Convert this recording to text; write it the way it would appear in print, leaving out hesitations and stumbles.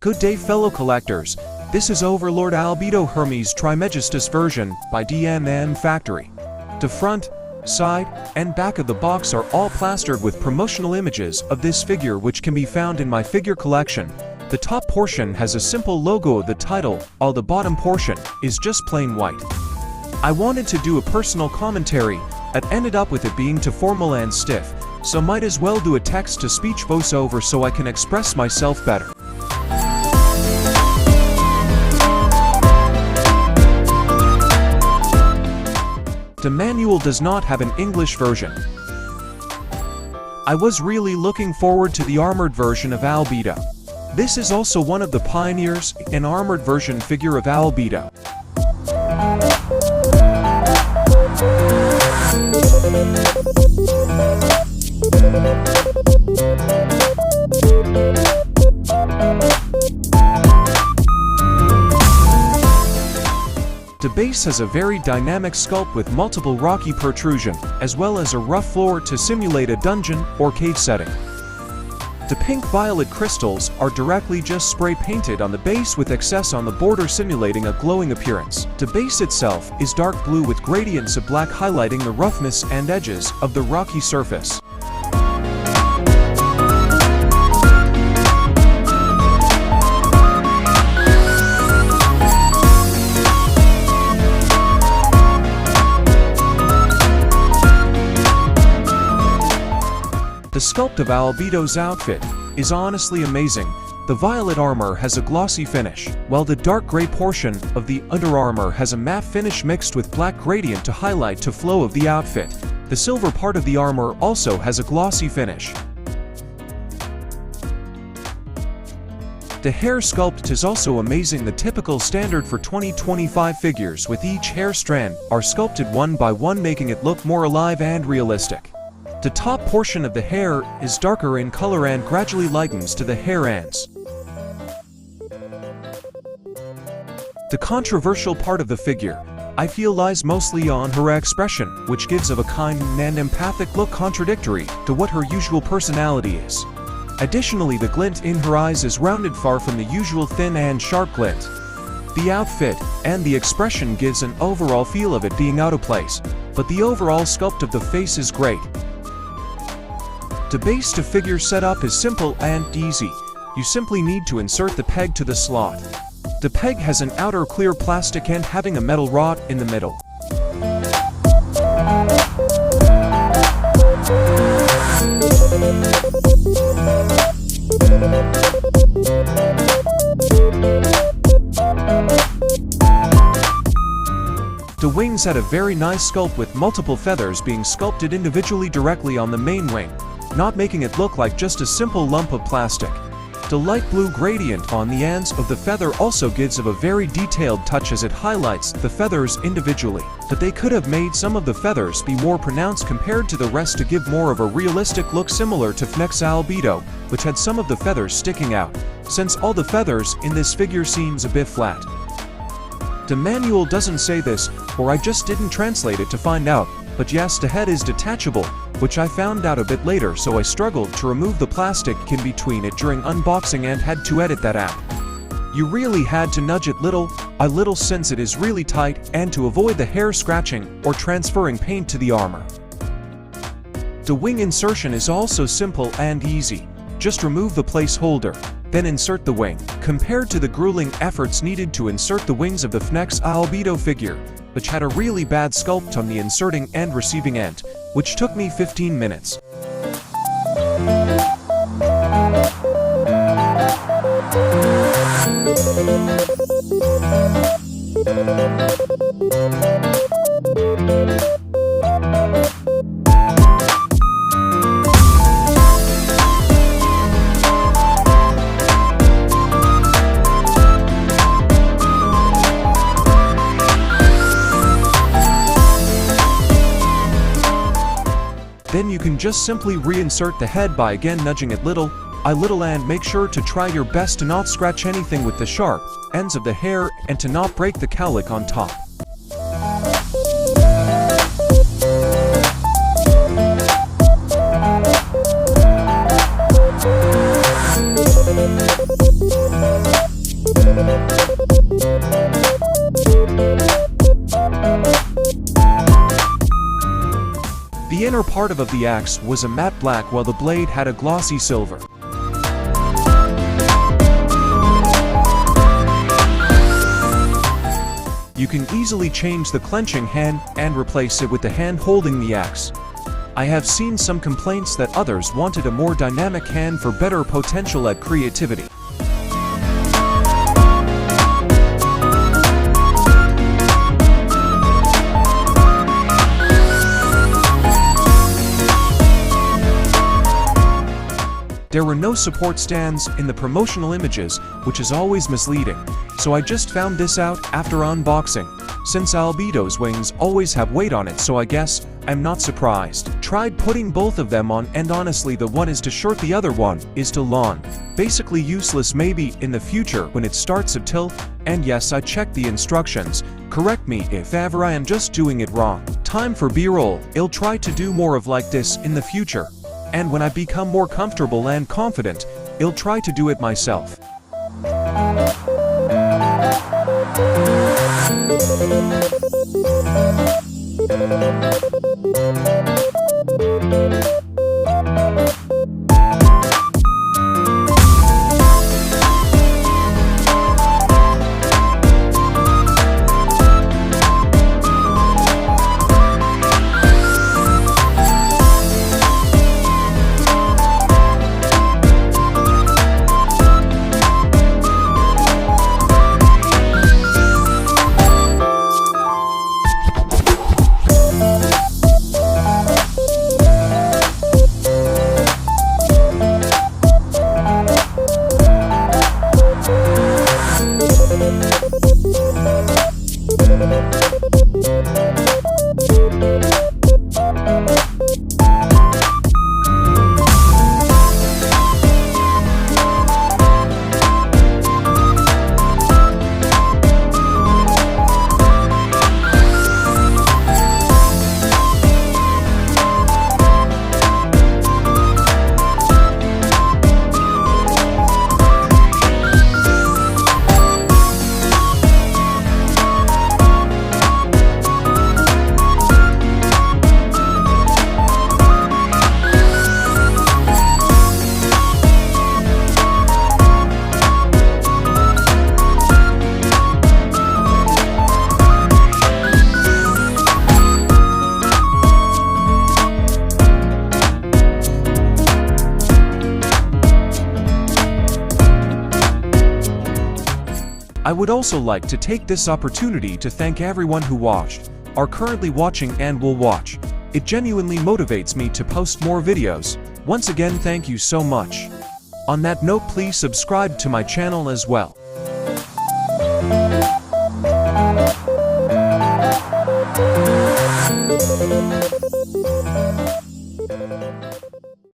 Good day fellow collectors, this is Overlord Albedo Hermes Trismegistus version by DMM Factory. The front, side, and back of the box are all plastered with promotional images of this figure which can be found in my figure collection. The top portion has a simple logo of the title, while the bottom portion is just plain white. I wanted to do a personal commentary, it ended up with it being too formal and stiff, so might as well do a text-to-speech voiceover so I can express myself better. The manual does not have an English version. I was really looking forward to the armored version of Albedo. This is also one of the pioneers in armored version figure of Albedo. The base has a very dynamic sculpt with multiple rocky protrusion, as well as a rough floor to simulate a dungeon or cave setting. The pink-violet crystals are directly just spray painted on the base with excess on the border simulating a glowing appearance. The base itself is dark blue with gradients of black highlighting the roughness and edges of the rocky surface. The sculpt of Albedo's outfit is honestly amazing. The violet armor has a glossy finish, while the dark gray portion of the underarmor has a matte finish mixed with black gradient to highlight the flow of the outfit. The silver part of the armor also has a glossy finish. The hair sculpt is also amazing. The typical standard for 2025 figures with each hair strand are sculpted one by one, making it look more alive and realistic. The top portion of the hair is darker in color and gradually lightens to the hair ends. The controversial part of the figure, I feel, lies mostly on her expression, which gives of a kind and empathic look contradictory to what her usual personality is. Additionally, the glint in her eyes is rounded, far from the usual thin and sharp glint. The outfit and the expression gives an overall feel of it being out of place, but the overall sculpt of the face is great. The base to figure setup is simple and easy. You simply need to insert the peg to the slot. The peg has an outer clear plastic end having a metal rod in the middle. The wings had a very nice sculpt with multiple feathers being sculpted individually directly on the main wing, not making it look like just a simple lump of plastic. The light blue gradient on the ends of the feather also gives of a very detailed touch as it highlights the feathers individually, but they could have made some of the feathers be more pronounced compared to the rest to give more of a realistic look, similar to FNEC's Albedo, which had some of the feathers sticking out, since all the feathers in this figure seems a bit flat. The manual doesn't say this, or I just didn't translate it to find out, but yes, the head is detachable, which I found out a bit later, so I struggled to remove the plastic in between it during unboxing and had to edit that out. You really had to nudge it little by little since it is really tight, and to avoid the hair scratching or transferring paint to the armor. The wing insertion is also simple and easy. Just remove the placeholder, then insert the wing. Compared to the grueling efforts needed to insert the wings of the FNEC's Albedo figure, which had a really bad sculpt on the inserting and receiving end, which took me 15 minutes. Then you can just simply reinsert the head by again nudging it little by little, and make sure to try your best to not scratch anything with the sharp ends of the hair and to not break the cowlick on top. inner part of the axe was a matte black while the blade had a glossy silver. You can easily change the clenching hand and replace it with the hand holding the axe. I have seen some complaints that others wanted a more dynamic hand for better potential at creativity. There were no support stands in the promotional images, which is always misleading, so I just found this out after unboxing. Since Albedo's wings always have weight on it, so I guess I'm not surprised. Tried putting both of them on, and honestly the one is too short, the other one is too long. Basically useless maybe in the future when it starts to tilt, and yes, I checked the instructions. Correct me if ever I am just doing it wrong. Time for B-roll. I'll try to do more of like this in the future. And when I become more comfortable and confident, I'll try to do it myself. I would also like to take this opportunity to thank everyone who watched, are currently watching and will watch. It genuinely motivates me to post more videos. Once again, thank you so much. On that note, please subscribe to my channel as well.